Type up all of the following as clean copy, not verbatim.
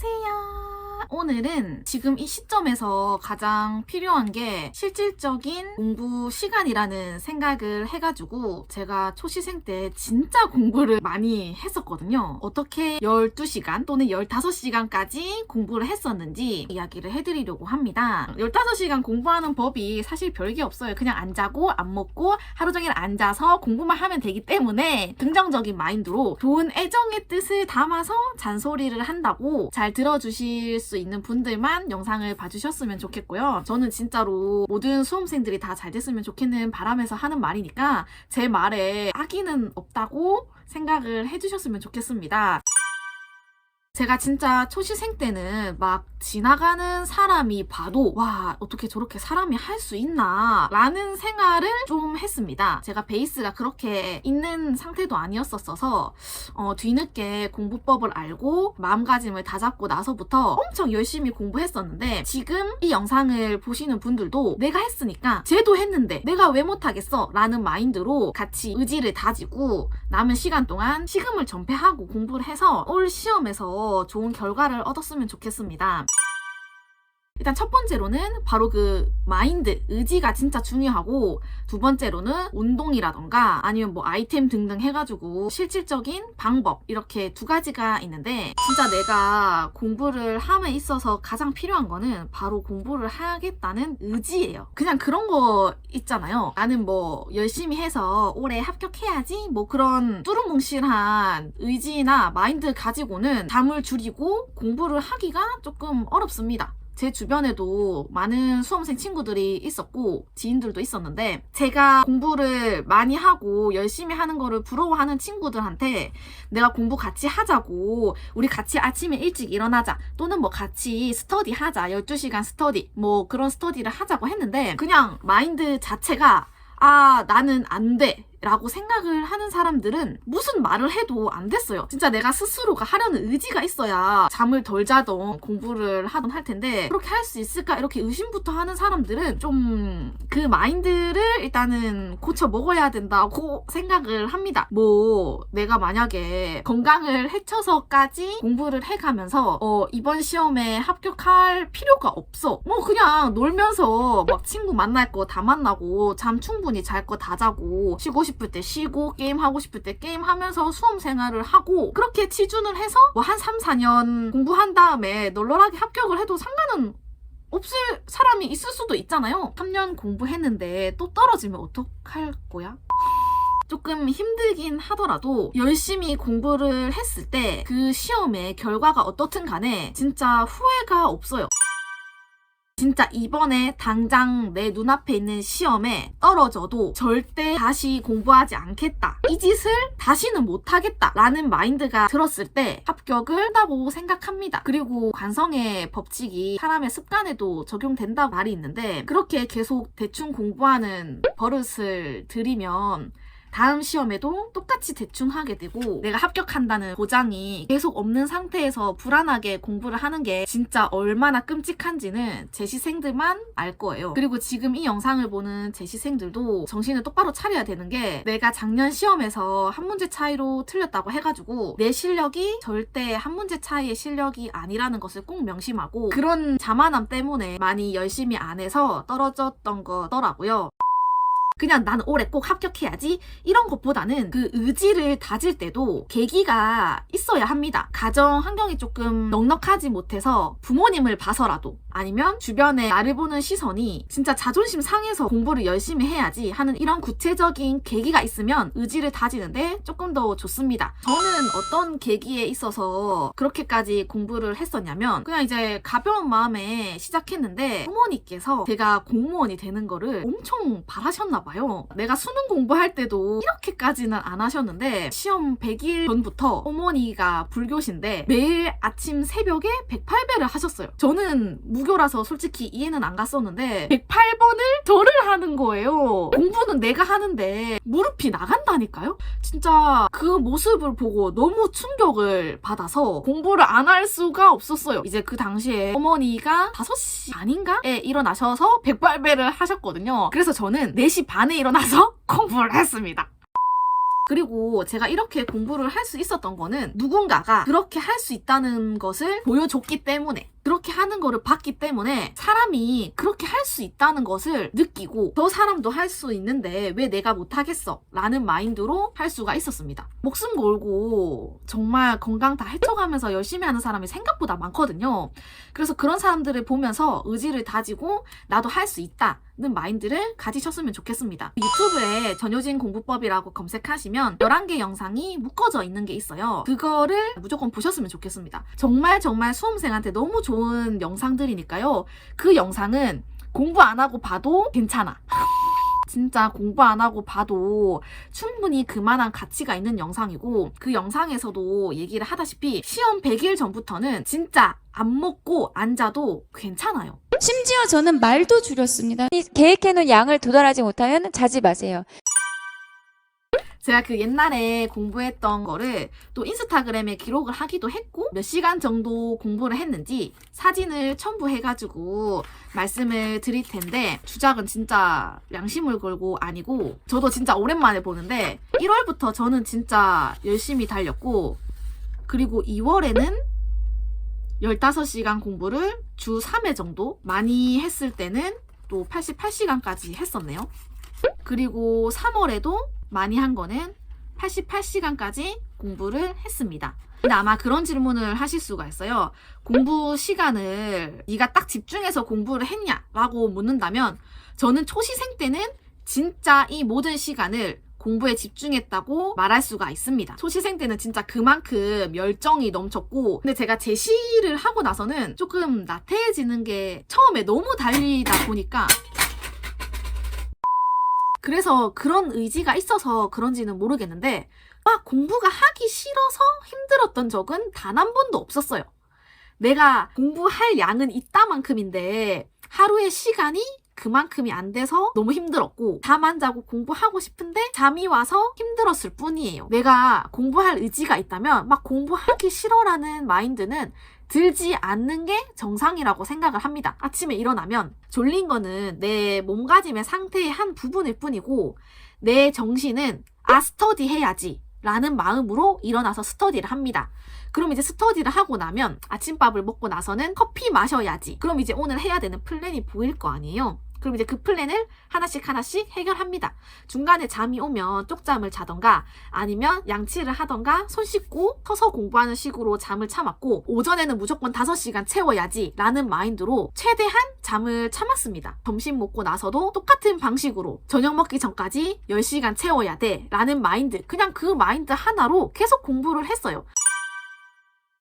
안녕하세요. 오늘은 지금 이 시점에서 가장 필요한 게 실질적인 공부 시간이라는 생각을 해가지고 제가 초시생 때 진짜 공부를 많이 했었거든요. 어떻게 12시간 또는 15시간까지 공부를 했었는지 이야기를 해드리려고 합니다. 15시간 공부하는 법이 사실 별게 없어요. 그냥 안 자고 안 먹고 하루 종일 앉아서 공부만 하면 되기 때문에 긍정적인 마인드로 좋은 애정의 뜻을 담아서 잔소리를 한다고 잘 들어주실 수 있는 분들만 영상을 봐주셨으면 좋겠고요. 저는 진짜로 모든 수험생들이 다 잘 됐으면 좋겠는 바람에서 하는 말이니까 제 말에 악의는 없다고 생각을 해주셨으면 좋겠습니다. 제가 진짜 초시생 때는 막 지나가는 사람이 봐도 와, 어떻게 저렇게 사람이 할 수 있나 라는 생활을 좀 했습니다. 제가 베이스가 그렇게 있는 상태도 아니었었어서 뒤늦게 공부법을 알고 마음가짐을 다잡고 나서부터 엄청 열심히 공부했었는데, 지금 이 영상을 보시는 분들도 내가 했으니까 쟤도 했는데 내가 왜 못하겠어 라는 마인드로 같이 의지를 다지고 남은 시간 동안 식음을 전폐하고 공부를 해서 올 시험에서 좋은 결과를 얻었으면 좋겠습니다. 일단 첫 번째로는 바로 그 마인드, 의지가 진짜 중요하고, 두 번째로는 운동이라던가 아니면 뭐 아이템 등등 해가지고 실질적인 방법, 이렇게 두 가지가 있는데, 진짜 내가 공부를 함에 있어서 가장 필요한 거는 바로 공부를 하겠다는 의지예요. 그냥 그런 거 있잖아요. 나는 뭐 열심히 해서 올해 합격해야지, 뭐 그런 뚜루뭉실한 의지나 마인드 가지고는 잠을 줄이고 공부를 하기가 조금 어렵습니다. 제 주변에도 많은 수험생 친구들이 있었고 지인들도 있었는데, 제가 공부를 많이 하고 열심히 하는 거를 부러워하는 친구들한테 내가 공부 같이 하자고, 우리 같이 아침에 일찍 일어나자, 또는 뭐 같이 스터디 하자, 12시간 스터디, 뭐 그런 스터디를 하자고 했는데, 그냥 마인드 자체가 나는 안 돼 라고 생각을 하는 사람들은 무슨 말을 해도 안 됐어요. 진짜 내가 스스로가 하려는 의지가 있어야 잠을 덜 자던 공부를 하던 할 텐데, 그렇게 할 수 있을까 이렇게 의심부터 하는 사람들은 좀 그 마인드를 일단은 고쳐 먹어야 된다고 생각을 합니다. 뭐 내가 만약에 건강을 해쳐서까지 공부를 해가면서 이번 시험에 합격할 필요가 없어, 뭐 그냥 놀면서 막 친구 만날 거 다 만나고 잠 충분히 잘 거 다 자고, 쉬고 싶을 때 쉬고 게임 하고 싶을 때 게임 하면서 수험 생활을 하고, 그렇게 치준을 해서 뭐 한 3, 4년 공부한 다음에 널널하게 합격을 해도 상관은 없을 사람이 있을 수도 있잖아요. 3년 공부했는데 또 떨어지면 어떡할 거야? 조금 힘들긴 하더라도 열심히 공부를 했을 때 그 시험의 결과가 어떻든 간에 진짜 후회가 없어요. 진짜 이번에 당장 내 눈앞에 있는 시험에 떨어져도 절대 다시 공부하지 않겠다, 이 짓을 다시는 못하겠다 라는 마인드가 들었을 때 합격을 한다고 생각합니다. 그리고 관성의 법칙이 사람의 습관에도 적용된다고 말이 있는데, 그렇게 계속 대충 공부하는 버릇을 들이면 다음 시험에도 똑같이 대충 하게 되고, 내가 합격한다는 보장이 계속 없는 상태에서 불안하게 공부를 하는 게 진짜 얼마나 끔찍한지는 제시생들만 알 거예요. 그리고 지금 이 영상을 보는 제시생들도 정신을 똑바로 차려야 되는 게, 내가 작년 시험에서 한 문제 차이로 틀렸다고 해가지고 내 실력이 절대 한 문제 차이의 실력이 아니라는 것을 꼭 명심하고, 그런 자만함 때문에 많이 열심히 안 해서 떨어졌던 거더라고요. 그냥 나는 올해 꼭 합격해야지 이런 것보다는 그 의지를 다질 때도 계기가 있어야 합니다. 가정 환경이 조금 넉넉하지 못해서 부모님을 봐서라도, 아니면 주변에 나를 보는 시선이 진짜 자존심 상해서 공부를 열심히 해야지 하는 이런 구체적인 계기가 있으면 의지를 다지는데 조금 더 좋습니다. 저는 어떤 계기에 있어서 그렇게까지 공부를 했었냐면, 그냥 이제 가벼운 마음에 시작했는데 어머니께서 제가 공무원이 되는 거를 엄청 바라셨나 봐요. 내가 수능 공부할 때도 이렇게까지는 안 하셨는데, 시험 100일 전부터 어머니가 불교신데 매일 아침 새벽에 108배를 하셨어요. 저는 무교라서 솔직히 이해는 안 갔었는데 108번을 절을 하는 거예요. 공부는 내가 하는데 무릎이 나간다니까요? 진짜 그 모습을 보고 너무 충격을 받아서 공부를 안 할 수가 없었어요. 이제 그 당시에 어머니가 5시 반인가에 일어나셔서 108배를 하셨거든요. 그래서 저는 4시 반에 일어나서 공부를 했습니다. 그리고 제가 이렇게 공부를 할 수 있었던 거는 누군가가 그렇게 할 수 있다는 것을 보여줬기 때문에, 그렇게 하는 거를 봤기 때문에 사람이 그렇게 할 수 있다는 것을 느끼고 저 사람도 할 수 있는데 왜 내가 못하겠어? 라는 마인드로 할 수가 있었습니다. 목숨 걸고 정말 건강 다 해쳐가면서 열심히 하는 사람이 생각보다 많거든요. 그래서 그런 사람들을 보면서 의지를 다지고 나도 할 수 있다는 마인드를 가지셨으면 좋겠습니다. 유튜브에 전효진 공부법이라고 검색하시면 11개 영상이 묶어져 있는 게 있어요. 그거를 무조건 보셨으면 좋겠습니다. 정말 수험생한테 너무 좋은 영상들이니까요. 그 영상은 공부 안 하고 봐도 괜찮아. 진짜 공부 안 하고 봐도 충분히 그만한 가치가 있는 영상이고, 그 영상에서도 얘기를 하다시피 시험 100일 전부터는 진짜 안 먹고 안 자도 괜찮아요. 심지어 저는 말도 줄였습니다. 계획해놓은 양을 도달하지 못하면 자지 마세요. 제가 그 옛날에 공부했던 거를 또 인스타그램에 기록을 하기도 했고, 몇 시간 정도 공부를 했는지 사진을 첨부해가지고 말씀을 드릴 텐데, 주작은 진짜 양심을 걸고 아니고 저도 진짜 오랜만에 보는데 1월부터 저는 진짜 열심히 달렸고, 그리고 2월에는 15시간 공부를 주 3회 정도, 많이 했을 때는 또 88시간까지 했었네요. 그리고 3월에도 많이 한 거는 88시간까지 공부를 했습니다. 근데 아마 그런 질문을 하실 수가 있어요. 공부 시간을 네가 딱 집중해서 공부를 했냐라고 묻는다면, 저는 초시생 때는 진짜 이 모든 시간을 공부에 집중했다고 말할 수가 있습니다. 초시생 때는 진짜 그만큼 열정이 넘쳤고, 근데 제가 제시를 하고 나서는 조금 나태해지는 게 처음에 너무 달리다 보니까, 그래서 그런 의지가 있어서 그런지는 모르겠는데 막 공부가 하기 싫어서 힘들었던 적은 단 한 번도 없었어요. 내가 공부할 양은 이따만큼인데 하루의 시간이 그만큼이 안 돼서 너무 힘들었고, 잠 안 자고 공부하고 싶은데 잠이 와서 힘들었을 뿐이에요. 내가 공부할 의지가 있다면 막 공부하기 싫어라는 마인드는 들지 않는 게 정상이라고 생각을 합니다. 아침에 일어나면 졸린 거는 내 몸가짐의 상태의 한 부분일 뿐이고, 내 정신은 스터디 해야지 라는 마음으로 일어나서 스터디를 합니다. 그럼 이제 스터디를 하고 나면 아침밥을 먹고 나서는 커피 마셔야지. 그럼 이제 오늘 해야 되는 플랜이 보일 거 아니에요. 그럼 이제 그 플랜을 하나씩 해결합니다. 중간에 잠이 오면 쪽잠을 자던가 아니면 양치를 하던가 손 씻고 서서 공부하는 식으로 잠을 참았고, 오전에는 무조건 5시간 채워야지 라는 마인드로 최대한 잠을 참았습니다. 점심 먹고 나서도 똑같은 방식으로 저녁 먹기 전까지 10시간 채워야 돼 라는 마인드, 그냥 그 마인드 하나로 계속 공부를 했어요.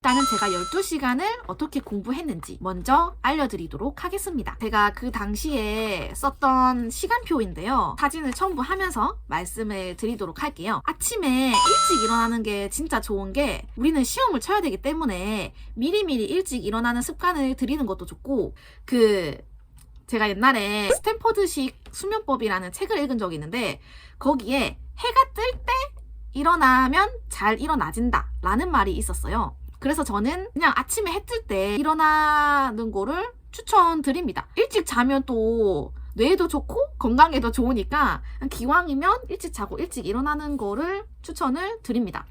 일단은 제가 12시간을 어떻게 공부했는지 먼저 알려드리도록 하겠습니다. 제가 그 당시에 썼던 시간표인데요. 사진을 첨부하면서 말씀을 드리도록 할게요. 아침에 일찍 일어나는 게 진짜 좋은 게, 우리는 시험을 쳐야 되기 때문에 미리미리 일찍 일어나는 습관을 들이는 것도 좋고, 제가 옛날에 스탠퍼드식 수면법이라는 책을 읽은 적이 있는데, 거기에 해가 뜰 때 일어나면 잘 일어나진다 라는 말이 있었어요. 그래서 저는 그냥 아침에 해 뜰 때 일어나는 거를 추천드립니다. 일찍 자면 또 뇌에도 좋고 건강에도 좋으니까 기왕이면 일찍 자고 일찍 일어나는 거를 추천을 드립니다.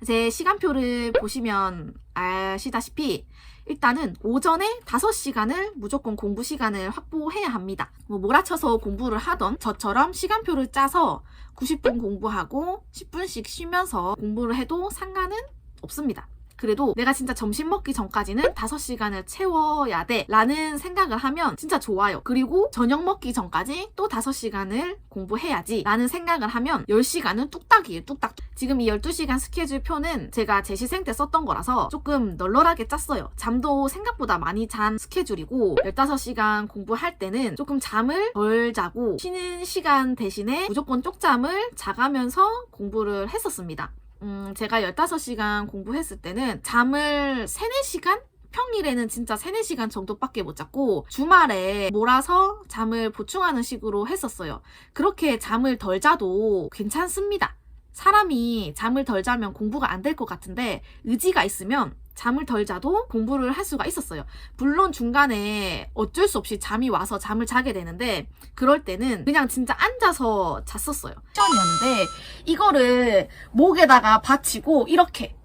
제 시간표를 보시면 아시다시피 일단은 오전에 5시간을 무조건 공부 시간을 확보해야 합니다. 몰아쳐서 공부를 하던 저처럼 시간표를 짜서 90분 공부하고 10분씩 쉬면서 공부를 해도 상관은 없습니다. 그래도 내가 진짜 점심 먹기 전까지는 5시간을 채워야 돼 라는 생각을 하면 진짜 좋아요. 그리고 저녁 먹기 전까지 또 5시간을 공부해야지 라는 생각을 하면 10시간은 뚝딱이에요. 뚝딱. 지금 이 12시간 스케줄표는 제가 재시생 때 썼던 거라서 조금 널널하게 짰어요. 잠도 생각보다 많이 잔 스케줄이고, 15시간 공부할 때는 조금 잠을 덜 자고 쉬는 시간 대신에 무조건 쪽잠을 자가면서 공부를 했었습니다. 제가 15시간 공부했을 때는 잠을 3, 4시간? 평일에는 진짜 3, 4시간 정도밖에 못 잤고, 주말에 몰아서 잠을 보충하는 식으로 했었어요. 그렇게 잠을 덜 자도 괜찮습니다. 사람이 잠을 덜 자면 공부가 안 될 것 같은데 의지가 있으면 잠을 덜 자도 공부를 할 수가 있었어요. 물론 중간에 어쩔 수 없이 잠이 와서 잠을 자게 되는데 그럴 때는 그냥 진짜 앉아서 잤었어요. 시험이었는데 이거를 목에다가 받치고 이렇게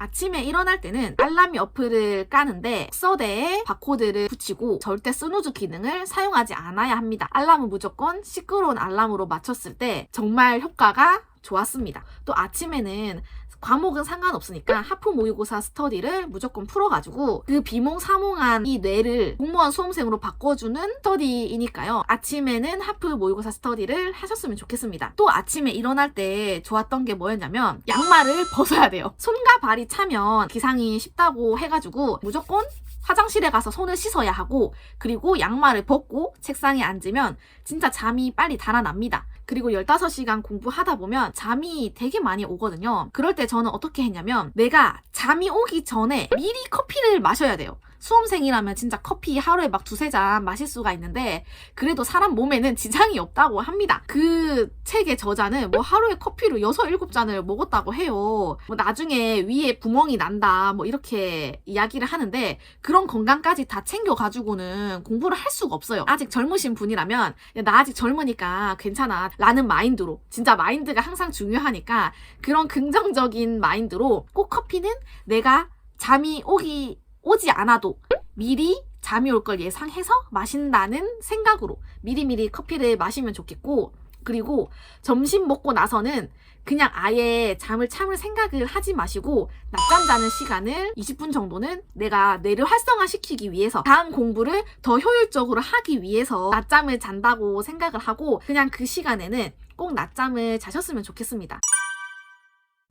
아침에 일어날 때는 알람이 어플을 까는데 석서대에 바코드를 붙이고 절대 스누즈 기능을 사용하지 않아야 합니다. 알람은 무조건 시끄러운 알람으로 맞췄을 때 정말 효과가 좋았습니다. 또 아침에는 과목은 상관없으니까 하프 모의고사 스터디를 무조건 풀어가지고 그 비몽사몽한 이 뇌를 공무원 수험생으로 바꿔주는 스터디이니까요. 아침에는 하프 모의고사 스터디를 하셨으면 좋겠습니다. 또 아침에 일어날 때 좋았던 게 뭐였냐면 양말을 벗어야 돼요. 손과 발이 차면 기상이 쉽다고 해가지고 무조건 화장실에 가서 손을 씻어야 하고 그리고 양말을 벗고 책상에 앉으면 진짜 잠이 빨리 달아납니다. 그리고 15시간 공부하다 보면 잠이 되게 많이 오거든요. 그럴 때 저는 어떻게 했냐면 내가 잠이 오기 전에 미리 커피를 마셔야 돼요. 수험생이라면 진짜 커피 하루에 막 2-3잔 마실 수가 있는데 그래도 사람 몸에는 지장이 없다고 합니다. 그 책의 저자는 뭐 하루에 커피를 6-7잔을 먹었다고 해요. 뭐 나중에 위에 구멍이 난다 뭐 이렇게 이야기를 하는데 그런 건강까지 다 챙겨가지고는 공부를 할 수가 없어요. 아직 젊으신 분이라면 나 아직 젊으니까 괜찮아 라는 마인드로 진짜 마인드가 항상 중요하니까 그런 긍정적인 마인드로 꼭 커피는 내가 잠이 오지 않아도 미리 잠이 올 걸 예상해서 마신다는 생각으로 미리미리 커피를 마시면 좋겠고 그리고 점심 먹고 나서는 그냥 아예 잠을 참을 생각을 하지 마시고 낮잠 자는 시간을 20분 정도는 내가 뇌를 활성화시키기 위해서 다음 공부를 더 효율적으로 하기 위해서 낮잠을 잔다고 생각을 하고 그냥 그 시간에는 꼭 낮잠을 자셨으면 좋겠습니다.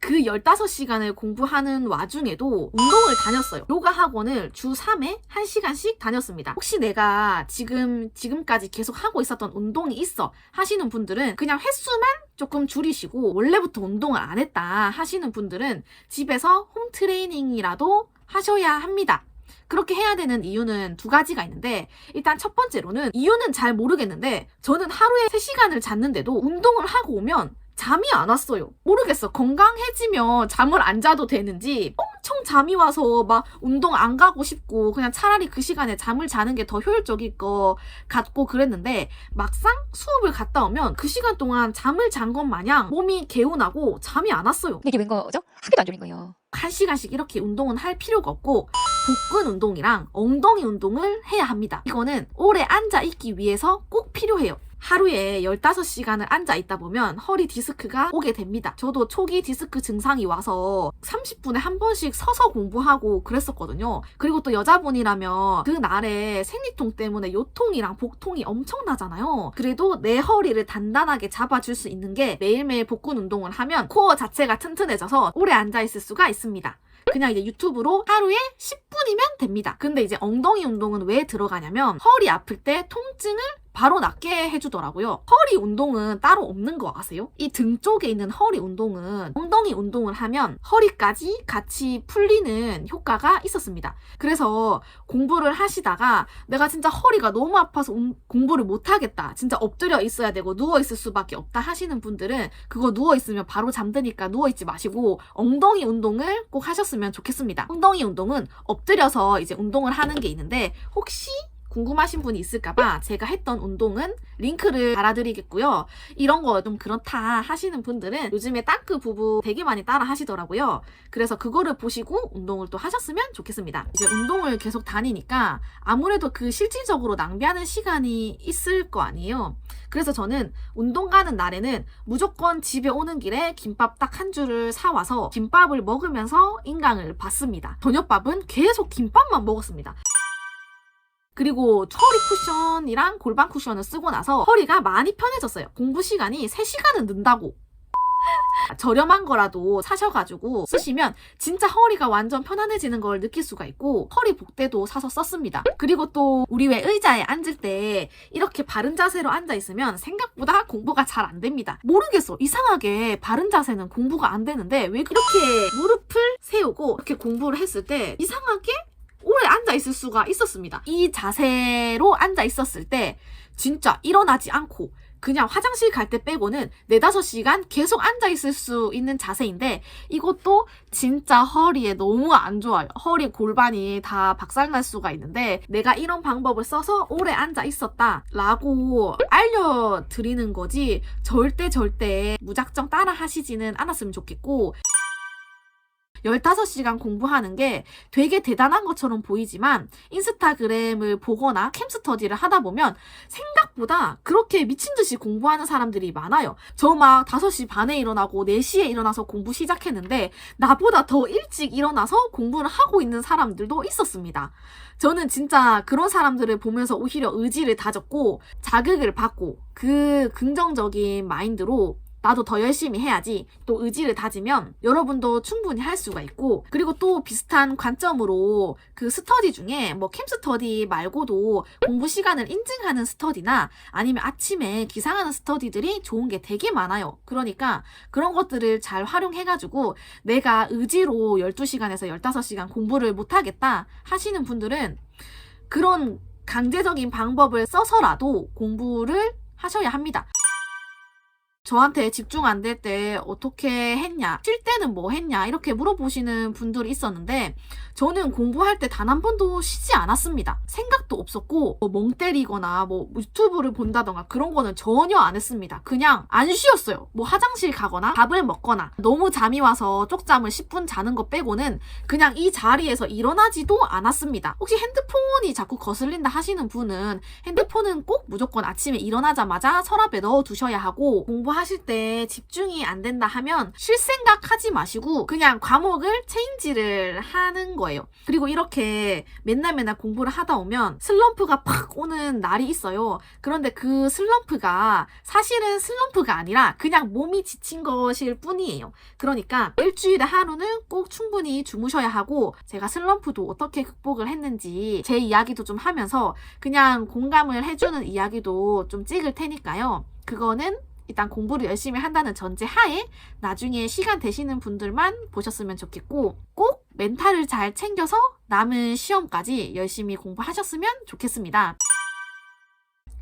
그 15시간을 공부하는 와중에도 운동을 다녔어요. 요가 학원을 주 3회 1시간씩 다녔습니다. 혹시 내가 지금까지 계속 하고 있었던 운동이 있어 하시는 분들은 그냥 횟수만 조금 줄이시고 원래부터 운동을 안 했다 하시는 분들은 집에서 홈트레이닝이라도 하셔야 합니다. 그렇게 해야 되는 이유는 2가지가 있는데 일단 첫 번째로는 이유는 잘 모르겠는데 저는 하루에 3시간을 잤는데도 운동을 하고 오면 잠이 안 왔어요. 모르겠어. 건강해지면 잠을 안 자도 되는지 엄청 잠이 와서 막 운동 안 가고 싶고 그냥 차라리 그 시간에 잠을 자는 게 더 효율적일 것 같고 그랬는데 막상 수업을 갔다 오면 그 시간 동안 잠을 잔 것 마냥 몸이 개운하고 잠이 안 왔어요. 이게 웬 거죠? 한 개도 안 졸린 거예요. 1시간씩 이렇게 운동은 할 필요가 없고 복근 운동이랑 엉덩이 운동을 해야 합니다. 이거는 오래 앉아 있기 위해서 꼭 필요해요. 하루에 15시간을 앉아 있다 보면 허리 디스크가 오게 됩니다. 저도 초기 디스크 증상이 와서 30분에 한 번씩 서서 공부하고 그랬었거든요. 그리고 또 여자분이라면 그 날에 생리통 때문에 요통이랑 복통이 엄청나잖아요. 그래도 내 허리를 단단하게 잡아줄 수 있는 게 매일매일 복근 운동을 하면 코어 자체가 튼튼해져서 오래 앉아 있을 수가 있습니다. 그냥 이제 유튜브로 하루에 10분이면 됩니다. 근데 이제 엉덩이 운동은 왜 들어가냐면 허리 아플 때 통증을 바로 낫게 해주더라고요. 허리 운동은 따로 없는 거 아세요? 이 등 쪽에 있는 허리 운동은 엉덩이 운동을 하면 허리까지 같이 풀리는 효과가 있었습니다. 그래서 공부를 하시다가 내가 진짜 허리가 너무 아파서 공부를 못하겠다. 진짜 엎드려 있어야 되고 누워있을 수밖에 없다 하시는 분들은 그거 누워있으면 바로 잠드니까 누워있지 마시고 엉덩이 운동을 꼭 하셨으면 좋겠습니다. 엉덩이 운동은 엎드려서 이제 운동을 하는 게 있는데 혹시 궁금하신 분이 있을까봐 제가 했던 운동은 링크를 달아드리겠고요. 이런 거 좀 그렇다 하시는 분들은 요즘에 땅크 부부 되게 많이 따라 하시더라고요. 그래서 그거를 보시고 운동을 또 하셨으면 좋겠습니다. 이제 운동을 계속 다니니까 아무래도 그 실질적으로 낭비하는 시간이 있을 거 아니에요. 그래서 저는 운동 가는 날에는 무조건 집에 오는 길에 김밥 딱 한 줄을 사와서 김밥을 먹으면서 인강을 받습니다. 저녁밥은 계속 김밥만 먹었습니다. 그리고 허리 쿠션이랑 골반 쿠션을 쓰고 나서 허리가 많이 편해졌어요. 공부 시간이 3시간은 는다고. 저렴한 거라도 사셔가지고 쓰시면 진짜 허리가 완전 편안해지는 걸 느낄 수가 있고 허리 복대도 사서 썼습니다. 그리고 또 우리 왜 의자에 앉을 때 이렇게 바른 자세로 앉아 있으면 생각보다 공부가 잘 안 됩니다. 모르겠어. 이상하게 바른 자세는 공부가 안 되는데 왜 그렇게 무릎을 세우고 이렇게 공부를 했을 때 이상하게 오래 앉아 있을 수가 있었습니다. 이 자세로 앉아 있었을 때 진짜 일어나지 않고 그냥 화장실 갈 때 빼고는 4-5시간 계속 앉아있을 수 있는 자세인데 이것도 진짜 허리에 너무 안 좋아요. 허리 골반이 다 박살날 수가 있는데 내가 이런 방법을 써서 오래 앉아 있었다 라고 알려드리는 거지 절대 무작정 따라 하시지는 않았으면 좋겠고 15시간 공부하는 게 되게 대단한 것처럼 보이지만 인스타그램을 보거나 캠스터디를 하다 보면 생각보다 그렇게 미친 듯이 공부하는 사람들이 많아요. 저 막 5시 반에 일어나고 4시에 일어나서 공부 시작했는데 나보다 더 일찍 일어나서 공부를 하고 있는 사람들도 있었습니다. 저는 진짜 그런 사람들을 보면서 오히려 의지를 다졌고 자극을 받고 그 긍정적인 마인드로 나도 더 열심히 해야지 또 의지를 다지면 여러분도 충분히 할 수가 있고 그리고 또 비슷한 관점으로 그 스터디 중에 뭐 캠스터디 말고도 공부 시간을 인증하는 스터디나 아니면 아침에 기상하는 스터디들이 좋은 게 되게 많아요. 그러니까 그런 것들을 잘 활용해가지고 내가 의지로 12시간에서 15시간 공부를 못하겠다 하시는 분들은 그런 강제적인 방법을 써서라도 공부를 하셔야 합니다. 저한테 집중 안 될 때 어떻게 했냐, 쉴 때는 뭐 했냐 이렇게 물어보시는 분들이 있었는데 저는 공부할 때 단 한 번도 쉬지 않았습니다. 생각도 없었고 멍 때리거나 뭐 유튜브를 본다던가 그런 거는 전혀 안 했습니다. 그냥 안 쉬었어요. 뭐 화장실 가거나 밥을 먹거나 너무 잠이 와서 쪽잠을 10분 자는 거 빼고는 그냥 이 자리에서 일어나지도 않았습니다. 혹시 핸드폰이 자꾸 거슬린다 하시는 분은 핸드폰은 꼭 무조건 아침에 일어나자마자 서랍에 넣어 두셔야 하고 공부하실 때 집중이 안 된다 하면 쉴 생각 하지 마시고 그냥 과목을 체인지를 하는 거예요. 그리고 이렇게 맨날 공부를 하다 오면 슬럼프가 팍 오는 날이 있어요. 그런데 그 슬럼프가 사실은 슬럼프가 아니라 그냥 몸이 지친 것일 뿐이에요. 그러니까 일주일에 하루는 꼭 충분히 주무셔야 하고 제가 슬럼프도 어떻게 극복을 했는지 제 이야기도 좀 하면서 그냥 공감을 해주는 이야기도 좀 찍을 테니까요. 그거는 일단 공부를 열심히 한다는 전제 하에 나중에 시간 되시는 분들만 보셨으면 좋겠고 꼭 멘탈을 잘 챙겨서 남은 시험까지 열심히 공부하셨으면 좋겠습니다.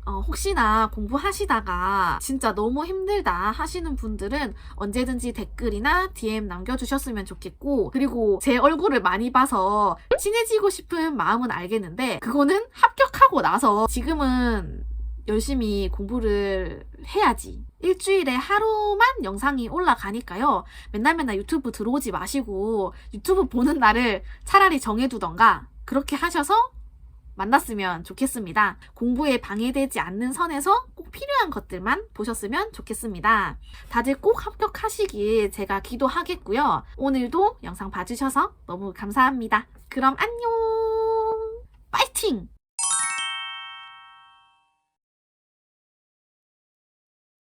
혹시나 공부하시다가 진짜 너무 힘들다 하시는 분들은 언제든지 댓글이나 DM 남겨주셨으면 좋겠고 그리고 제 얼굴을 많이 봐서 친해지고 싶은 마음은 알겠는데 그거는 합격하고 나서 지금은 열심히 공부를 해야지. 일주일에 하루만 영상이 올라가니까요. 맨날 유튜브 들어오지 마시고 유튜브 보는 날을 차라리 정해두던가 그렇게 하셔서 만났으면 좋겠습니다. 공부에 방해되지 않는 선에서 꼭 필요한 것들만 보셨으면 좋겠습니다. 다들 꼭 합격하시길 제가 기도하겠고요. 오늘도 영상 봐주셔서 너무 감사합니다. 그럼 안녕! 파이팅!